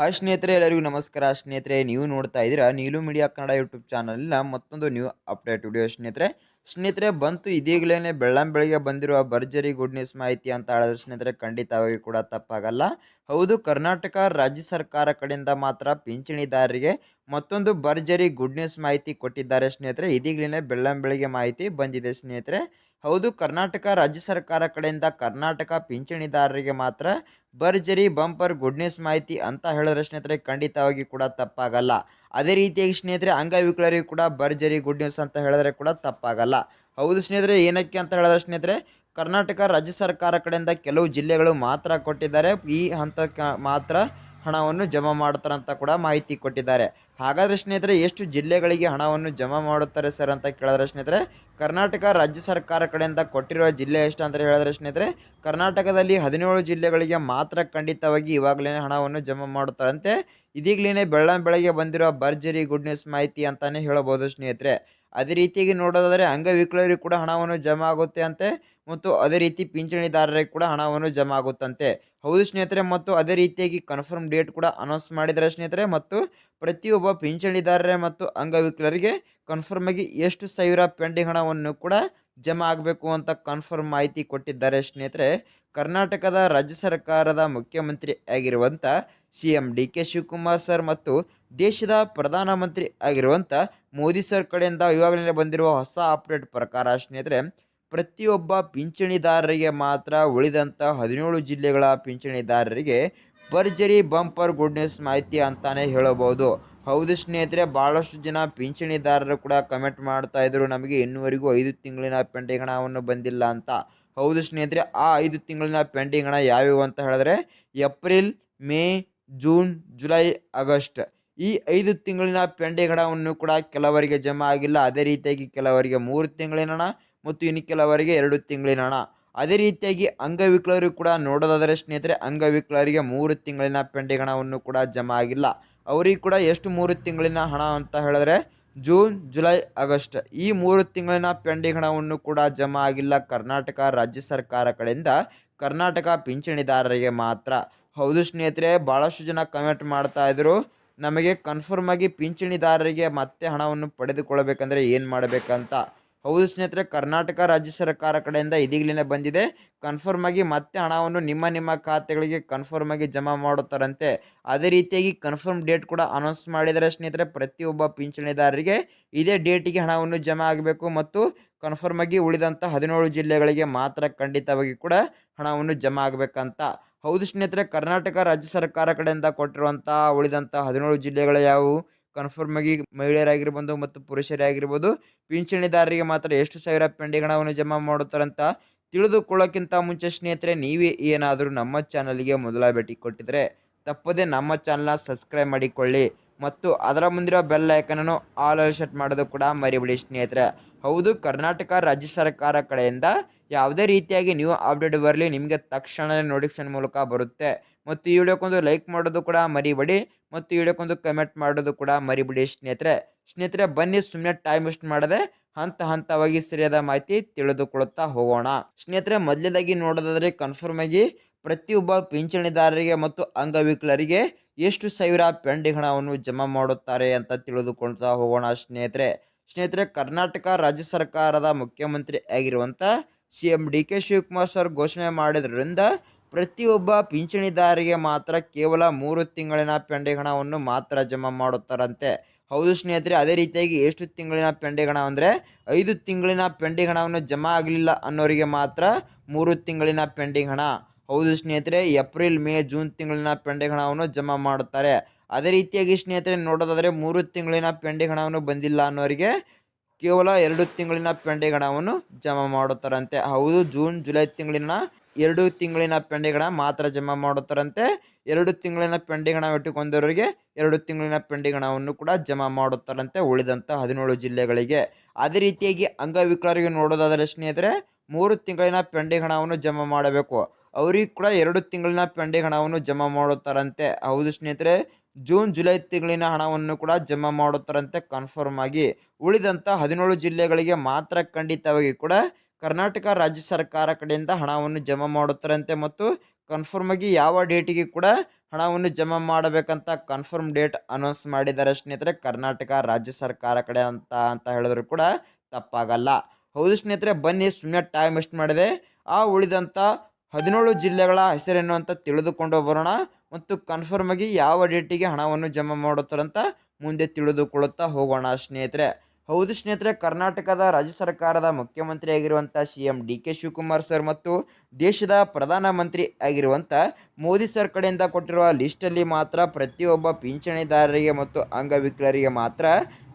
Hi ಸ್ನೇಹಿತರೆ, ಎಲ್ಲರಿಗೂ ನಮಸ್ಕಾರ. ಸ್ನೇಹಿತರೆ, ನೀವು ನೋಡ್ತಾ ಇದ್ದೀರಾ ನೀಲು ಮೀಡಿಯಾ ಕನ್ನಡ ಯೂಟ್ಯೂಬ್ ಚಾನಲ್ನ ಮತ್ತೊಂದು ನ್ಯೂ ಅಪ್ಡೇಟ್ ವಿಡಿಯೋ. ಸ್ನೇಹಿತರೆ ಬಂತು ಇದೀಗಲೇ ಬೆಳ್ಳಂಬೆಳಿಗ್ಗೆ ಬಂದಿರುವ ಭರ್ಜರಿ ಗುಡ್ ನ್ಯೂಸ್ ಮಾಹಿತಿ ಅಂತ ಹೇಳಿದ್ರೆ ಸ್ನೇಹಿತರೆ ಖಂಡಿತವಾಗಿ ಕೂಡ ತಪ್ಪಾಗಲ್ಲ. ಹೌದು, ಕರ್ನಾಟಕ ರಾಜ್ಯ ಸರ್ಕಾರ ಕಡೆಯಿಂದ ಮಾತ್ರ ಪಿಂಚಣಿದಾರರಿಗೆ ಮತ್ತೊಂದು ಭರ್ಜರಿ ಗುಡ್ ನ್ಯೂಸ್ ಮಾಹಿತಿ ಕೊಟ್ಟಿದ್ದಾರೆ ಸ್ನೇಹಿತರೆ. ಇದೀಗಲೇ ಬೆಳ್ಳಂಬೆಳಿಗ್ಗೆ ಮಾಹಿತಿ ಬಂದಿದೆ ಸ್ನೇಹಿತರೆ. ಹೌದು, ಕರ್ನಾಟಕ ರಾಜ್ಯ ಸರ್ಕಾರ ಕಡೆಯಿಂದ ಕರ್ನಾಟಕ ಪಿಂಚಣಿದಾರರಿಗೆ ಮಾತ್ರ ಭರ್ಜರಿ ಬಂಪರ್ ಗುಡ್ ನ್ಯೂಸ್ ಮಾಹಿತಿ ಅಂತ ಹೇಳಿದ್ರೆ ಸ್ನೇಹಿತರೆ ಖಂಡಿತವಾಗಿ ಕೂಡ ತಪ್ಪಾಗಲ್ಲ. ಅದೇ ರೀತಿಯಾಗಿ ಸ್ನೇಹಿತರೆ ಅಂಗವಿಕಲರಿಗೂ ಕೂಡ ಭರ್ಜರಿ ಗುಡ್ ನ್ಯೂಸ್ ಅಂತ ಹೇಳಿದ್ರೆ ಕೂಡ ತಪ್ಪಾಗಲ್ಲ. ಹೌದು ಸ್ನೇಹಿತರೆ, ಏನಕ್ಕೆ ಅಂತ ಹೇಳಿದ್ರೆ ಸ್ನೇಹಿತರೆ ಕರ್ನಾಟಕ ರಾಜ್ಯ ಸರ್ಕಾರ ಕಡೆಯಿಂದ ಕೆಲವು ಜಿಲ್ಲೆಗಳು ಮಾತ್ರ ಕೊಟ್ಟಿದ್ದಾರೆ. ಈ ಹಂತಕ್ಕೆ ಮಾತ್ರ ಹಣವನ್ನು ಜಮಾ ಮಾಡ್ತಾರಂತ ಕೂಡ ಮಾಹಿತಿ ಕೊಟ್ಟಿದ್ದಾರೆ. ಹಾಗಾದರೆ ಸ್ನೇಹಿತರೆ ಎಷ್ಟು ಜಿಲ್ಲೆಗಳಿಗೆ ಹಣವನ್ನು ಜಮಾ ಮಾಡುತ್ತಾರೆ ಸರ್ ಅಂತ ಕೇಳಿದ್ರೆ ಸ್ನೇಹಿತರೆ, ಕರ್ನಾಟಕ ರಾಜ್ಯ ಸರ್ಕಾರ ಕಡೆಯಿಂದ ಕೊಟ್ಟಿರುವ ಜಿಲ್ಲೆ ಎಷ್ಟು ಅಂತ ಹೇಳಿದ್ರೆ ಸ್ನೇಹಿತರೆ ಕರ್ನಾಟಕದಲ್ಲಿ 17 ಜಿಲ್ಲೆಗಳಿಗೆ ಮಾತ್ರ ಖಂಡಿತವಾಗಿ ಇವಾಗಲೇ ಹಣವನ್ನು ಜಮಾ ಮಾಡುತ್ತಾರಂತೆ. ಇದೀಗಲೇ ಬೆಳ್ಳಂಬೆಳಗ್ಗೆ ಬಂದಿರುವ ಭರ್ಜರಿ ಗುಡ್ ನ್ಯೂಸ್ ಮಾಹಿತಿ ಅಂತಾನೆ ಹೇಳಬಹುದು ಸ್ನೇಹಿತರೆ. ಅದೇ ರೀತಿಯಾಗಿ ನೋಡೋದಾದರೆ ಅಂಗವಿಕಲರಿಗೂ ಕೂಡ ಹಣವನ್ನು ಜಮಾ ಆಗುತ್ತೆ ಅಂತೆ, ಮತ್ತು ಅದೇ ರೀತಿ ಪಿಂಚಣಿದಾರರಿಗೆ ಕೂಡ ಹಣವನ್ನು ಜಮಾ ಆಗುತ್ತಂತೆ. ಹೌದು ಸ್ನೇಹಿತರೆ, ಮತ್ತು ಅದೇ ರೀತಿಯಾಗಿ ಕನ್ಫರ್ಮ್ ಡೇಟ್ ಕೂಡ ಅನೌನ್ಸ್ ಮಾಡಿದ್ದಾರೆ ಸ್ನೇಹಿತರೆ. ಮತ್ತು ಪ್ರತಿಯೊಬ್ಬ ಪಿಂಚಣಿದಾರರೇ ಮತ್ತು ಅಂಗವಿಕಲರಿಗೆ ಕನ್ಫರ್ಮ್ ಆಗಿ ಎಷ್ಟು ಸಾವಿರ ಪೆಂಡಿಂಗ್ ಹಣವನ್ನು ಕೂಡ ಜಮಾ ಆಗಬೇಕು ಅಂತ ಕನ್ಫರ್ಮ್ ಮಾಹಿತಿ ಕೊಟ್ಟಿದ್ದಾರೆ ಸ್ನೇಹಿತರೆ. ಕರ್ನಾಟಕದ ರಾಜ್ಯ ಸರ್ಕಾರದ ಮುಖ್ಯಮಂತ್ರಿ ಆಗಿರುವಂಥ CM DK ಶಿವಕುಮಾರ್ ಸರ್ ಮತ್ತು ದೇಶದ ಪ್ರಧಾನಮಂತ್ರಿ ಆಗಿರುವಂಥ ಮೋದಿ ಸರ್ ಕಡೆಯಿಂದ ಇವಾಗಲೇ ಬಂದಿರುವ ಹೊಸ ಅಪ್ಡೇಟ್ ಪ್ರಕಾರ ಸ್ನೇಹಿತರೆ ಪ್ರತಿಯೊಬ್ಬ ಪಿಂಚಣಿದಾರರಿಗೆ ಮಾತ್ರ ಉಳಿದಂಥ 17 ಜಿಲ್ಲೆಗಳ ಪಿಂಚಣಿದಾರರಿಗೆ ಭರ್ಜರಿ ಬಂಪರ್ ಗುಡ್ ನ್ಯೂಸ್ ಮಾಹಿತಿ ಅಂತಾನೆ ಹೇಳಬಹುದು. ಹೌದು ಸ್ನೇಹಿತರೆ, ಭಾಳಷ್ಟು ಜನ ಪಿಂಚಣಿದಾರರು ಕೂಡ ಕಮೆಂಟ್ ಮಾಡ್ತಾ ಇದ್ರು ನಮಗೆ ಇನ್ನುವರೆಗೂ 5 ತಿಂಗಳಿನ ಪೆಂಡಿಂಗ್ ಹಣವನ್ನು ಬಂದಿಲ್ಲ ಅಂತ. ಹೌದು ಸ್ನೇಹಿತರೆ, ಆ 5 ತಿಂಗಳಿನ ಪೆಂಡಿಂಗ್ ಹಣ ಯಾವ್ಯಾವು ಅಂತ ಹೇಳಿದ್ರೆ April, May, June, July, August ಈ 5 ತಿಂಗಳಿನ ಪೆಂಡಿಂಗ್ ಹಣವನ್ನು ಕೂಡ ಕೆಲವರಿಗೆ ಜಮಾ ಆಗಿಲ್ಲ. ಅದೇ ರೀತಿಯಾಗಿ ಕೆಲವರಿಗೆ 3 ತಿಂಗಳಿನ ಹಣ ಮತ್ತು ಇನ್ನು ಕೆಲವರಿಗೆ 2 ತಿಂಗಳಿನ ಹಣ. ಅದೇ ರೀತಿಯಾಗಿ ಅಂಗವಿಕಲರು ಕೂಡ ನೋಡೋದಾದರೆ ಸ್ನೇಹಿತರೆ ಅಂಗವಿಕಲರಿಗೆ 3 ತಿಂಗಳಿನ ಪೆಂಡಿಂಗ್ ಹಣವನ್ನು ಕೂಡ ಜಮಾ ಆಗಿಲ್ಲ. ಅವರಿಗೆ ಕೂಡ ಎಷ್ಟು 3 ತಿಂಗಳಿನ ಹಣ ಅಂತ ಹೇಳಿದ್ರೆ ಜೂನ್, ಜುಲೈ, ಆಗಸ್ಟ್ ಈ 3 ತಿಂಗಳಿನ ಪೆಂಡಿಂಗ್ ಹಣವನ್ನು ಕೂಡ ಜಮಾ ಆಗಿಲ್ಲ ಕರ್ನಾಟಕ ರಾಜ್ಯ ಸರ್ಕಾರ ಕಡೆಯಿಂದ ಕರ್ನಾಟಕ ಪಿಂಚಣಿದಾರರಿಗೆ ಮಾತ್ರ. ಹೌದು ಸ್ನೇಹಿತರೆ, ಭಾಳಷ್ಟು ಜನ ಕಮೆಂಟ್ ಮಾಡ್ತಾ ಇದ್ರು ನಮಗೆ ಕನ್ಫರ್ಮ್ ಆಗಿ ಪಿಂಚಣಿದಾರರಿಗೆ ಮತ್ತೆ ಹಣವನ್ನು ಪಡೆದುಕೊಳ್ಳಬೇಕಂದ್ರೆ ಏನು ಮಾಡಬೇಕಂತ. ಹೌದು ಸ್ನೇಹಿತರೆ, ಕರ್ನಾಟಕ ರಾಜ್ಯ ಸರ್ಕಾರ ಕಡೆಯಿಂದ ಇದೀಗಲೇ ಬಂದಿದೆ. ಕನ್ಫರ್ಮ್ ಆಗಿ ಮತ್ತೆ ಹಣವನ್ನು ನಿಮ್ಮ ಖಾತೆಗಳಿಗೆ ಕನ್ಫರ್ಮ್ ಆಗಿ ಜಮಾ ಮಾಡುತ್ತಾರಂತೆ. ಅದೇ ರೀತಿಯಾಗಿ ಕನ್ಫರ್ಮ್ ಡೇಟ್ ಕೂಡ ಅನೌನ್ಸ್ ಮಾಡಿದರೆ ಸ್ನೇಹಿತರೆ ಪ್ರತಿಯೊಬ್ಬ ಪಿಂಚಣಿದಾರರಿಗೆ ಇದೇ ಡೇಟಿಗೆ ಹಣವನ್ನು ಜಮಾ ಆಗಬೇಕು ಮತ್ತು ಕನ್ಫರ್ಮ್ ಆಗಿ ಉಳಿದಂಥ 17 ಜಿಲ್ಲೆಗಳಿಗೆ ಮಾತ್ರ ಖಂಡಿತವಾಗಿ ಕೂಡ ಹಣವನ್ನು ಜಮಾ ಆಗಬೇಕಂತ. ಹೌದು ಸ್ನೇಹಿತರೆ, ಕರ್ನಾಟಕ ರಾಜ್ಯ ಸರ್ಕಾರ ಕಡೆಯಿಂದ ಕೊಟ್ಟಿರುವಂಥ ಉಳಿದಂಥ 17 ಜಿಲ್ಲೆಗಳು ಯಾವುವು ಕನ್ಫರ್ಮ್ ಆಗಿ ಮಹಿಳೆಯರಾಗಿರ್ಬೋದು ಮತ್ತು ಪುರುಷರಾಗಿರ್ಬೋದು ಪಿಂಚಣಿದಾರರಿಗೆ ಮಾತ್ರ ಎಷ್ಟು ಸಾವಿರ ಪೆಂಡಿಂಗ್ ಹಣವನ್ನು ಜಮಾ ಮಾಡುತ್ತಾರಂತ ತಿಳಿದುಕೊಳ್ಳೋಕ್ಕಿಂತ ಮುಂಚೆ ಸ್ನೇಹಿತರೆ ನೀವೇ ಏನಾದರೂ ನಮ್ಮ ಚಾನಲ್ಗೆ ಮೊದಲ ಭೇಟಿ ಕೊಟ್ಟಿದ್ರೆ ತಪ್ಪದೆ ನಮ್ಮ ಚಾನಲ್ನ ಸಬ್ಸ್ಕ್ರೈಬ್ ಮಾಡಿಕೊಳ್ಳಿ ಮತ್ತು ಅದರ ಮುಂದಿರೋ ಬೆಲ್ ಐಕನನ್ನು ಆಲ್ ಸೆಟ್ ಮಾಡೋದು ಕೂಡ ಮರಿಬೇಡಿ ಸ್ನೇಹಿತರೆ. ಹೌದು, ಕರ್ನಾಟಕ ರಾಜ್ಯ ಸರ್ಕಾರ ಕಡೆಯಿಂದ ಯಾವುದೇ ರೀತಿಯಾಗಿ ನ್ಯೂ ಅಪ್ಡೇಟ್ ಬರಲಿ ನಿಮಗೆ ತಕ್ಷಣ ನೋಟಿಫಿಕೇಶನ್ ಮೂಲಕ ಬರುತ್ತೆ. ಮತ್ತು ಈ ವಿಡಿಯೋಕ್ಕೊಂದು ಲೈಕ್ ಮಾಡೋದು ಕೂಡ ಮರಿಬೇಡಿ ಮತ್ತು ಈ ವಿಡಿಯೋಕ್ಕೊಂದು ಕಮೆಂಟ್ ಮಾಡೋದು ಕೂಡ ಮರಿಬೇಡಿ ಸ್ನೇಹಿತರೆ ಬನ್ನಿ ಸುಮ್ಮನೆ ಟೈಮ್ ವೇಸ್ಟ್ ಮಾಡದೆ ಹಂತವಾಗಿ ಸರಿಯಾದ ಮಾಹಿತಿ ತಿಳಿದುಕೊಳ್ಳುತ್ತಾ ಹೋಗೋಣ. ಸ್ನೇಹಿತರೆ, ಮೊದಲನೇದಾಗಿ ನೋಡೋದಾದರೆ ಕನ್ಫರ್ಮ್ ಆಗಿ ಪ್ರತಿಯೊಬ್ಬ ಪಿಂಚಣಿದಾರರಿಗೆ ಮತ್ತು ಅಂಗವಿಕಲರಿಗೆ ಎಷ್ಟು ಸಾವಿರ ಪೆಂಡಿಂಗ್ ಹಣವನ್ನು ಜಮಾ ಮಾಡುತ್ತಾರೆ ಅಂತ ತಿಳಿದುಕೊಳ್ತಾ ಹೋಗೋಣ. ಸ್ನೇಹಿತರೆ ಕರ್ನಾಟಕ ರಾಜ್ಯ ಸರ್ಕಾರದ ಮುಖ್ಯಮಂತ್ರಿ ಆಗಿರುವಂಥ CM DK ಶಿವಕುಮಾರ್ ಸರ್ ಘೋಷಣೆ ಮಾಡಿದ್ರಿಂದ ಪ್ರತಿಯೊಬ್ಬ ಪಿಂಚಣಿದಾರರಿಗೆ ಮಾತ್ರ ಕೇವಲ 3 ತಿಂಗಳಿನ ಪೆಂಡಿಂಗ್ ಹಣವನ್ನು ಮಾತ್ರ ಜಮಾ ಮಾಡುತ್ತಾರಂತೆ. ಹೌದು ಸ್ನೇಹಿತರೆ, ಅದೇ ರೀತಿಯಾಗಿ ಎಷ್ಟು ತಿಂಗಳಿನ ಪೆಂಡಿಂಗ್ ಹಣ ಅಂದರೆ 5 ತಿಂಗಳಿನ ಪೆಂಡಿಂಗ್ ಹಣವನ್ನು ಜಮಾ ಆಗಲಿಲ್ಲ ಅನ್ನೋರಿಗೆ ಮಾತ್ರ 3 ತಿಂಗಳಿನ ಪೆಂಡಿಂಗ್ ಹಣ. ಹೌದು ಸ್ನೇಹಿತರೆ, ಏಪ್ರಿಲ್, ಮೇ, ಜೂನ್ ತಿಂಗಳಿನ ಪೆಂಡಿಂಗ್ ಹಣವನ್ನು ಜಮಾ ಮಾಡುತ್ತಾರೆ. ಅದೇ ರೀತಿಯಾಗಿ ಸ್ನೇಹಿತರೆ ನೋಡೋದಾದರೆ 3 ತಿಂಗಳಿನ ಪೆಂಡಿಂಗ್ ಹಣವನ್ನು ಬಂದಿಲ್ಲ ಅನ್ನೋರಿಗೆ ಕೇವಲ 2 ತಿಂಗಳಿನ ಪೆಂಡಿಂಗ್ ಹಣವನ್ನು ಜಮಾ ಮಾಡುತ್ತಾರಂತೆ. ಹೌದು, ಜೂನ್, ಜುಲೈ ತಿಂಗಳಿನ 2 ತಿಂಗಳಿನ ಪೆಂಡಿಂಗ್ ಹಣ ಮಾತ್ರ ಜಮಾ ಮಾಡುತ್ತಾರಂತೆ. 2 ತಿಂಗಳಿನ ಪೆಂಡಿಂಗ್ ಹಣ ಇಟ್ಟುಕೊಂಡವರಿಗೆ 2 ತಿಂಗಳಿನ ಪೆಂಡಿಂಗ್ ಹಣವನ್ನು ಕೂಡ ಜಮಾ ಮಾಡುತ್ತಾರಂತೆ ಉಳಿದಂಥ 17 ಜಿಲ್ಲೆಗಳಿಗೆ. ಅದೇ ರೀತಿಯಾಗಿ ಅಂಗವಿಕಲರಿಗೆ ನೋಡೋದಾದರೆ ಸ್ನೇಹಿತರೆ 3 ತಿಂಗಳಿನ ಪೆಂಡಿಂಗ್ ಹಣವನ್ನು ಜಮಾ ಮಾಡಬೇಕು. ಅವರಿಗೆ ಕೂಡ 2 ತಿಂಗಳಿನ ಪೆಂಡಿಂಗ್ ಹಣವನ್ನು ಜಮಾ ಮಾಡುತ್ತಾರಂತೆ. ಹೌದು ಸ್ನೇಹಿತರೆ, ಜೂನ್, ಜುಲೈ ತಿಂಗಳಿನ ಹಣವನ್ನು ಕೂಡ ಜಮಾ ಮಾಡುತ್ತಾರಂತೆ ಕನ್ಫರ್ಮ್ ಆಗಿ. ಉಳಿದಂಥ 17 ಜಿಲ್ಲೆಗಳಿಗೆ ಮಾತ್ರ ಖಂಡಿತವಾಗಿ ಕೂಡ ಕರ್ನಾಟಕ ರಾಜ್ಯ ಸರ್ಕಾರ ಕಡೆಯಿಂದ ಹಣವನ್ನು ಜಮಾ ಮಾಡುತ್ತಾರಂತೆ ಮತ್ತು ಕನ್ಫರ್ಮ್ ಆಗಿ ಯಾವ ಡೇಟಿಗೆ ಕೂಡ ಹಣವನ್ನು ಜಮಾ ಮಾಡಬೇಕಂತ ಕನ್ಫರ್ಮ್ ಡೇಟ್ ಅನೌನ್ಸ್ ಮಾಡಿದ್ದಾರೆ ಸ್ನೇಹಿತರೆ ಕರ್ನಾಟಕ ರಾಜ್ಯ ಸರ್ಕಾರ ಕಡೆ ಅಂತ ಹೇಳಿದ್ರು ಕೂಡ ತಪ್ಪಾಗಲ್ಲ. ಹೌದು ಸ್ನೇಹಿತರೆ, ಬನ್ನಿ ಸುಮ್ಮನೆ ಟೈಮ್ ವೇಸ್ಟ್ ಮಾಡಿದೆ ಆ ಉಳಿದಂಥ 17 ಜಿಲ್ಲೆಗಳ ಹೆಸರೇನು ಅಂತ ತಿಳಿದುಕೊಂಡು ಬರೋಣ ಮತ್ತು ಕನ್ಫರ್ಮ್ ಆಗಿ ಯಾವ ಡೇಟಿಗೆ ಹಣವನ್ನು ಜಮಾ ಮಾಡುತ್ತಾರಂತ ಮುಂದೆ ತಿಳಿದುಕೊಳ್ಳುತ್ತಾ ಹೋಗೋಣ ಸ್ನೇಹಿತರೆ. ಹೌದು ಸ್ನೇಹಿತರೆ, ಕರ್ನಾಟಕದ ರಾಜ್ಯ ಸರ್ಕಾರದ ಮುಖ್ಯಮಂತ್ರಿಯಾಗಿರುವಂಥ CM DK ಶಿವಕುಮಾರ್ ಸರ್ ಮತ್ತು ದೇಶದ ಪ್ರಧಾನಮಂತ್ರಿ ಆಗಿರುವಂಥ ಮೋದಿ ಸರ್ ಕಡೆಯಿಂದ ಕೊಟ್ಟಿರುವ ಲಿಸ್ಟಲ್ಲಿ ಮಾತ್ರ ಪ್ರತಿಯೊಬ್ಬ ಪಿಂಚಣಿದಾರರಿಗೆ ಮತ್ತು ಅಂಗವಿಕಲರಿಗೆ ಮಾತ್ರ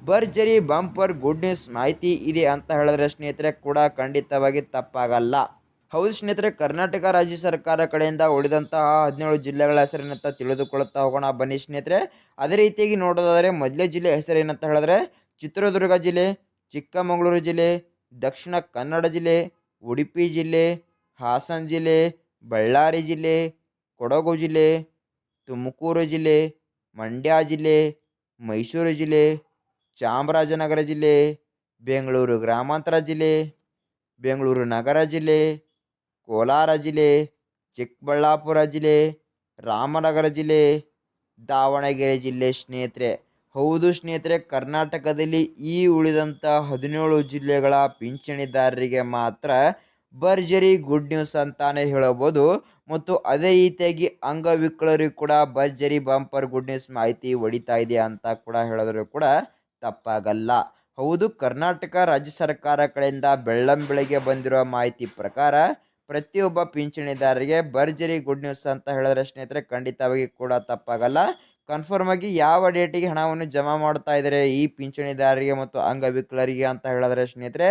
ಭರ್ಜರಿ ಬಂಪರ್ ಗುಡ್ ನ್ಯೂಸ್ ಮಾಹಿತಿ ಇದೆ ಅಂತ ಹೇಳಿದ್ರೆ ಸ್ನೇಹಿತರೆ ಕೂಡ ಖಂಡಿತವಾಗಿ ತಪ್ಪಾಗಲ್ಲ. ಹೌದು ಸ್ನೇಹಿತರೆ, ಕರ್ನಾಟಕ ರಾಜ್ಯ ಸರ್ಕಾರ ಕಡೆಯಿಂದ ಉಳಿದಂತಹ 17 ಜಿಲ್ಲೆಗಳ ಹೆಸರೇನಂತ ತಿಳಿದುಕೊಳ್ಳುತ್ತಾ ಹೋಗೋಣ ಬನ್ನಿ ಸ್ನೇಹಿತರೆ. ಅದೇ ರೀತಿಯಾಗಿ ನೋಡೋದಾದರೆ ಮೊದಲೇ ಜಿಲ್ಲೆ ಹೆಸರೇನಂತ ಹೇಳಿದ್ರೆ ಚಿತ್ರದುರ್ಗ ಜಿಲ್ಲೆ, ಚಿಕ್ಕಮಗಳೂರು ಜಿಲ್ಲೆ, ದಕ್ಷಿಣ ಕನ್ನಡ ಜಿಲ್ಲೆ, ಉಡುಪಿ ಜಿಲ್ಲೆ, ಹಾಸನ ಜಿಲ್ಲೆ, ಬಳ್ಳಾರಿ ಜಿಲ್ಲೆ, ಕೊಡಗು ಜಿಲ್ಲೆ, ತುಮಕೂರು ಜಿಲ್ಲೆ, ಮಂಡ್ಯ ಜಿಲ್ಲೆ, ಮೈಸೂರು ಜಿಲ್ಲೆ, ಚಾಮರಾಜನಗರ ಜಿಲ್ಲೆ, ಬೆಂಗಳೂರು ಗ್ರಾಮಾಂತರ ಜಿಲ್ಲೆ, ಬೆಂಗಳೂರು ನಗರ ಜಿಲ್ಲೆ, ಕೋಲಾರ ಜಿಲ್ಲೆ, ಚಿಕ್ಕಬಳ್ಳಾಪುರ ಜಿಲ್ಲೆ, ರಾಮನಗರ ಜಿಲ್ಲೆ, ದಾವಣಗೆರೆ ಜಿಲ್ಲೆ ಸ್ನೇಹಿತರೆ. ಹೌದು ಸ್ನೇಹಿತರೆ, ಕರ್ನಾಟಕದಲ್ಲಿ ಈ ಉಳಿದಂಥ 17 ಜಿಲ್ಲೆಗಳ ಪಿಂಚಣಿದಾರರಿಗೆ ಮಾತ್ರ ಭರ್ಜರಿ ಗುಡ್ ನ್ಯೂಸ್ ಅಂತಾನೆ ಹೇಳಬಹುದು ಮತ್ತು ಅದೇ ರೀತಿಯಾಗಿ ಅಂಗವಿಕಲರಿಗೂ ಕೂಡ ಭರ್ಜರಿ ಬಂಪರ್ ಗುಡ್ ನ್ಯೂಸ್ ಮಾಹಿತಿ ಹೊಡಿತಾ ಇದೆ ಅಂತ ಕೂಡ ಹೇಳಿದ್ರು ಕೂಡ ತಪ್ಪಾಗಲ್ಲ. ಹೌದು, ಕರ್ನಾಟಕ ರಾಜ್ಯ ಸರ್ಕಾರ ಕಡೆಯಿಂದ ಬೆಳ್ಳಂಬೆಳಗ್ಗೆ ಬಂದಿರುವ ಮಾಹಿತಿ ಪ್ರಕಾರ ಪ್ರತಿಯೊಬ್ಬ ಪಿಂಚಣಿದಾರರಿಗೆ ಭರ್ಜರಿ ಗುಡ್ ನ್ಯೂಸ್ ಅಂತ ಹೇಳಿದ್ರೆ ಸ್ನೇಹಿತರೆ ಖಂಡಿತವಾಗಿ ಕೂಡ ತಪ್ಪಾಗಲ್ಲ. ಕನ್ಫರ್ಮ್ ಆಗಿ ಯಾವ ಡೇಟಿಗೆ ಹಣವನ್ನು ಜಮಾ ಮಾಡ್ತಾ ಇದ್ದಾರೆ ಈ ಪಿಂಚಣಿದಾರರಿಗೆ ಮತ್ತು ಅಂಗವಿಕಲರಿಗೆ ಅಂತ ಹೇಳಿದ್ರೆ ಸ್ನೇಹಿತರೆ,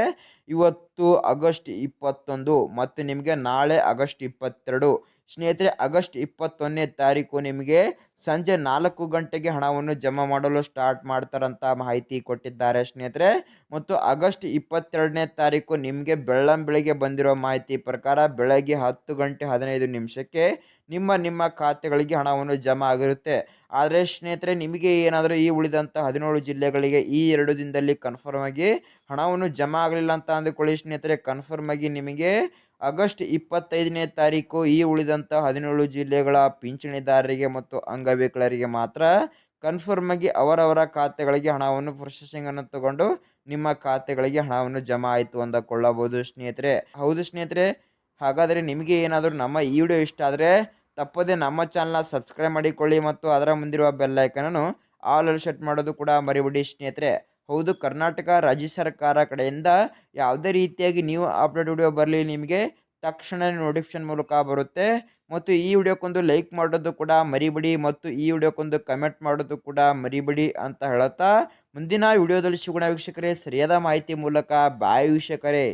ಇವತ್ತು ಆಗಸ್ಟ್ 21 ಮತ್ತು ನಿಮಗೆ ನಾಳೆ ಆಗಸ್ಟ್ 22 ಸ್ನೇಹಿತರೆ. ಆಗಸ್ಟ್ 21ನೇ ತಾರೀಕು ನಿಮಗೆ ಸಂಜೆ 4 ಗಂಟೆಗೆ ಹಣವನ್ನು ಜಮಾ ಮಾಡಲು ಸ್ಟಾರ್ಟ್ ಮಾಡ್ತಾರಂತ ಮಾಹಿತಿ ಕೊಟ್ಟಿದ್ದಾರೆ ಸ್ನೇಹಿತರೆ. ಮತ್ತು ಆಗಸ್ಟ್ 22ನೇ ತಾರೀಕು ನಿಮಗೆ ಬೆಳ್ಳಂಬೆಳಗ್ಗೆ ಬಂದಿರೋ ಮಾಹಿತಿ ಪ್ರಕಾರ ಬೆಳಗ್ಗೆ 10 ಗಂಟೆ 15 ನಿಮಿಷಕ್ಕೆ ನಿಮ್ಮ ಖಾತೆಗಳಿಗೆ ಹಣವನ್ನು ಜಮಾ ಆಗಿರುತ್ತೆ. ಆದರೆ ಸ್ನೇಹಿತರೆ, ನಿಮಗೆ ಏನಾದರೂ ಈ ಉಳಿದಂಥ 17 ಜಿಲ್ಲೆಗಳಿಗೆ ಈ 2 ದಿನದಲ್ಲಿ ಕನ್ಫರ್ಮ್ ಆಗಿ ಹಣವನ್ನು ಜಮಾ ಆಗಲಿಲ್ಲ ಅಂತ ಅಂದುಕೊಳ್ಳಿ ಸ್ನೇಹಿತರೆ, ಕನ್ಫರ್ಮ್ ಆಗಿ ನಿಮಗೆ ಆಗಸ್ಟ್ 25ನೇ ತಾರೀಕು ಈ ಉಳಿದಂಥ 17 ಜಿಲ್ಲೆಗಳ ಪಿಂಚಣಿದಾರರಿಗೆ ಮತ್ತು ಅಂಗವಿಕಲರಿಗೆ ಮಾತ್ರ ಕನ್ಫರ್ಮ್ ಆಗಿ ಅವರವರ ಖಾತೆಗಳಿಗೆ ಹಣವನ್ನು ಪ್ರೊಸೆಸಿಂಗನ್ನು ತಗೊಂಡು ನಿಮ್ಮ ಖಾತೆಗಳಿಗೆ ಹಣವನ್ನು ಜಮಾ ಆಯಿತು ಅಂದುಕೊಳ್ಳಬಹುದು ಸ್ನೇಹಿತರೆ. ಹೌದು ಸ್ನೇಹಿತರೆ, ಹಾಗಾದರೆ ನಿಮಗೆ ಏನಾದರೂ ನಮ್ಮ ಈ ವಿಡಿಯೋ ಇಷ್ಟ ಆದರೆ ತಪ್ಪದೆ ನಮ್ಮ ಚಾನಲ್ನ ಸಬ್ಸ್ಕ್ರೈಬ್ ಮಾಡಿಕೊಳ್ಳಿ ಮತ್ತು ಅದರ ಮುಂದಿರುವ ಬೆಲ್ ಐಕನನ್ನು ಆಲ್ ಸೆಟ್ ಮಾಡೋದು ಕೂಡ ಮರಿಬೇಡಿ ಸ್ನೇಹಿತರೆ. ಹೌದು, ಕರ್ನಾಟಕ ರಾಜ್ಯ ಸರ್ಕಾರ ಕಡೆಯಿಂದ ಯಾವುದೇ ರೀತಿಯಾಗಿ ನೀವು ಅಪ್ಡೇಟ್ ವಿಡಿಯೋ ಬರಲಿ ನಿಮಗೆ ತಕ್ಷಣ ನೋಟಿಫಿಕೇಶನ್ ಮೂಲಕ ಬರುತ್ತೆ. ಮತ್ತು ಈ ವಿಡಿಯೋಕ್ಕೊಂದು ಲೈಕ್ ಮಾಡೋದು ಕೂಡ ಮರಿಬೇಡಿ ಮತ್ತು ಈ ವಿಡಿಯೋಕ್ಕೊಂದು ಕಮೆಂಟ್ ಮಾಡೋದು ಕೂಡ ಮರಿಬೇಡಿ ಅಂತ ಹೇಳುತ್ತಾ ಮುಂದಿನ ವಿಡಿಯೋದಲ್ಲಿ ಸಿಗೋಣ ವೀಕ್ಷಕರೇ, ಸರಿಯಾದ ಮಾಹಿತಿ ಮೂಲಕ. ಬಾಯ್ ವೀಕ್ಷಕರೇ.